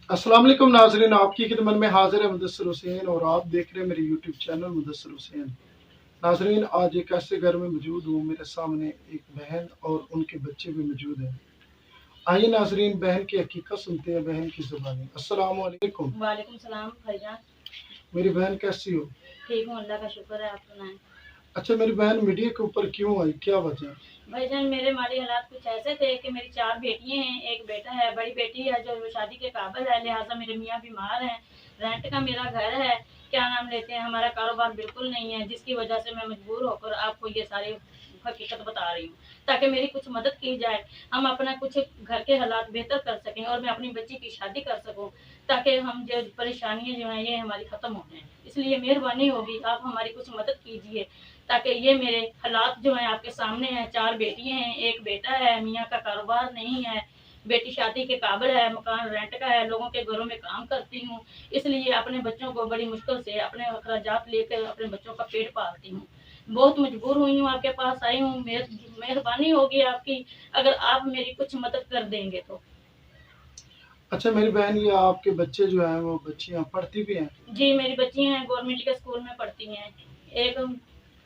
अस्सलाम वालेकुम नाज़रीन, आपकी खिदमत में हाजिर है मुदस्सिर हुसैन और आप देख रहे हैं मेरे यूट्यूब चैनल मुदस्सिर हुसैन। नाज़रीन, आज एक ऐसे घर में मौजूद हूँ, मेरे सामने एक बहन और उनके बच्चे भी मौजूद हैं। आइए नाज़रीन, बहन की हकीकत सुनते हैं, बहन की ज़ुबानी। अस्सलाम वालेकुम। वालेकुम सलाम भाईजान। मेरी बहन कैसी हो? ठीक हूँ, अल्लाह का शुक्र है, आप सुनाएं। अच्छा, मेरी बहन मीडिया के ऊपर क्यों आई, क्या वजह? भाईजान, मेरे माली हालात कुछ ऐसे थे कि मेरी 4 बेटियां हैं, एक बेटा है। बड़ी बेटी है जो शादी के काबिल है, लिहाजा मेरे मियाँ बीमार हैं। रेंट का मेरा घर है, क्या नाम लेते हैं, हमारा कारोबार बिल्कुल नहीं है, जिसकी वजह से मैं मजबूर होकर आपको ये सारी हकीकत बता रही हूँ, ताकि मेरी कुछ मदद की जाए, हम अपना कुछ घर के हालात बेहतर कर सकें और मैं अपनी बच्ची की शादी कर सकूँ, ताकि हम जो परेशानियाँ जो हैं ये हमारी ख़त्म हो जाएँ। इसलिए मेहरबानी होगी, आप हमारी कुछ मदद कीजिए, ताकि ये मेरे हालात जो हैं आपके सामने हैं। 4 बेटियां हैं, एक बेटा है, मियाँ का कारोबार नहीं है, बेटी शादी के काबिल है, मकान रेंट का है, लोगों के घरों में काम करती हूँ, इसलिए अपने बच्चों को बड़ी मुश्किल से अपने अखराजात लेकर अपने बच्चों का पेट पालती हूँ। बहुत मजबूर हुई हूँ, आपके पास आई हूँ, मेहरबानी होगी आपकी अगर आप मेरी कुछ मदद कर देंगे तो। अच्छा मेरी बहन, ये आपके बच्चे जो हैं वो बच्चियाँ पढ़ती भी हैं? जी, मेरी बच्ची हैं, गवर्नमेंट के स्कूल में पढ़ती हैं। एक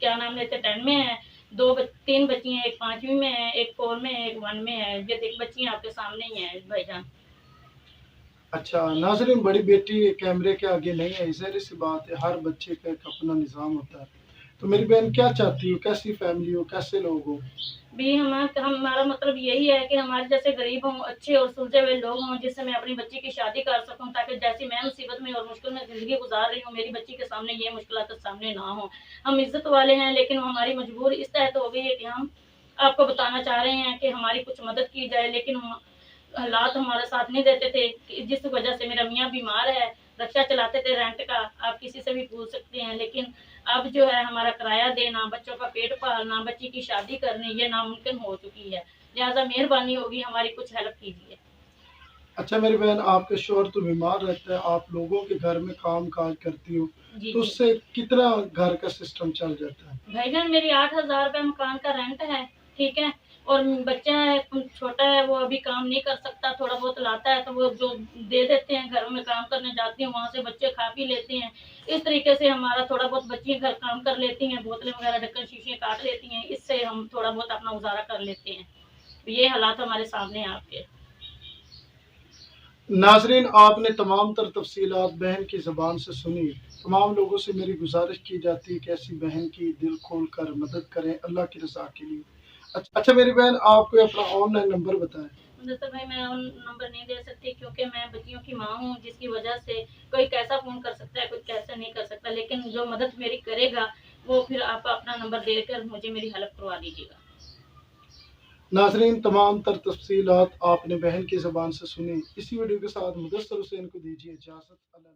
क्या नाम लेते 10 में है, 3 बच्ची हैं, एक 5वीं में है, एक 4 में है, एक 1 में है। ये देख बच्चियाँ आपके सामने ही हैं भाईजान। अच्छा नाज़रीन, बड़ी बेटी कैमरे के आगे नहीं आई, ज़ाहिर-सी बात है, हर बच्चे का एक अपना निज़ाम होता है। तो मेरी बहन क्या चाहती हो, कैसी फैमिली हो, कैसे लोग हो? भी हमारा मतलब यही है कि हमारे जैसे गरीब हों, अच्छे और सुलझे हुए लोग हों, जिससे मैं अपनी बच्ची की शादी कर सकूँ, ताकि जैसी मैं मुसीबत में और मुश्किल में ज़िंदगी गुज़ार रही हूँ, मेरी बच्ची के सामने ये मुश्किलात सामने ना हों। हम इज़्ज़त वाले हैं, लेकिन हमारी मजबूरी इस तहत हो गई है कि हम आपको बताना चाह रहे हैं कि हमारी कुछ मदद की जाए, लेकिन हम हालात हमारा साथ नहीं देते थे, जिस वजह से मेरा मियाँ बीमार है, रिक्शा चलाते थे रेंट का, आप किसी से भी पूछ सकते हैं, लेकिन अब जो है हमारा किराया देना, बच्चों का पेट पालना, बच्ची की शादी करनी, ये नामुमकिन हो चुकी है। लिहाजा मेहरबानी होगी, हमारी कुछ हेल्प कीजिए। अच्छा मेरी बहन, आपके शौहर तो बीमार रहते हैं, आप लोगों के घर में काम-काज करती हो, जी तो जी। उससे कितना घर का सिस्टम चल जाता है? भाईजान, मेरी 8,000 रुपये मकान का रेंट है, ठीक है। और बच्चा है, छोटा है, वो अभी काम नहीं कर सकता, थोड़ा बहुत लाता है तो वो जो दे देते हैं, घरों में काम करने जाती हूँ, वहाँ से बच्चे खा पी लेते हैं। इस तरीके से हमारा थोड़ा बहुत बच्चियाँ घर काम कर लेती हैं, बोतलें वगैरह ढक्कन शीशे काट लेती हैं, इससे हम थोड़ा बहुत अपना गुजारा कर लेते हैं। तो ये हालात हमारे सामने हैं आपके। नाज़रीन, आपने तमाम तर तफ़सीलात बहन की ज़बान से सुनी। तमाम लोगों से मेरी गुज़ारिश की जाती है कि ऐसी बहन की दिल खोल कर मदद करें अल्लाह की रज़ा के लिए। अच्छा मेरी बहन, आप कोई अपना ऑनलाइन नंबर बताएँ। दरअसल भाई, मैं नंबर नहीं दे सकती, क्योंकि मैं बच्चियों की माँ हूँ, जिसकी वजह से कोई कैसा फ़ोन कर सकता है, कोई कैसा नहीं कर सकता, लेकिन जो मदद मेरी करेगा, वो फिर आप अपना नंबर देकर मुझे मेरी हेल्प करवा दीजिएगा। नाज़रीन, तमाम तर तफ़सीलात आपने बहन की ज़बान से सुनी। इसी वीडियो के साथ मुदस्सिर हुसैन को दीजिए इजाज़त। अल्लाह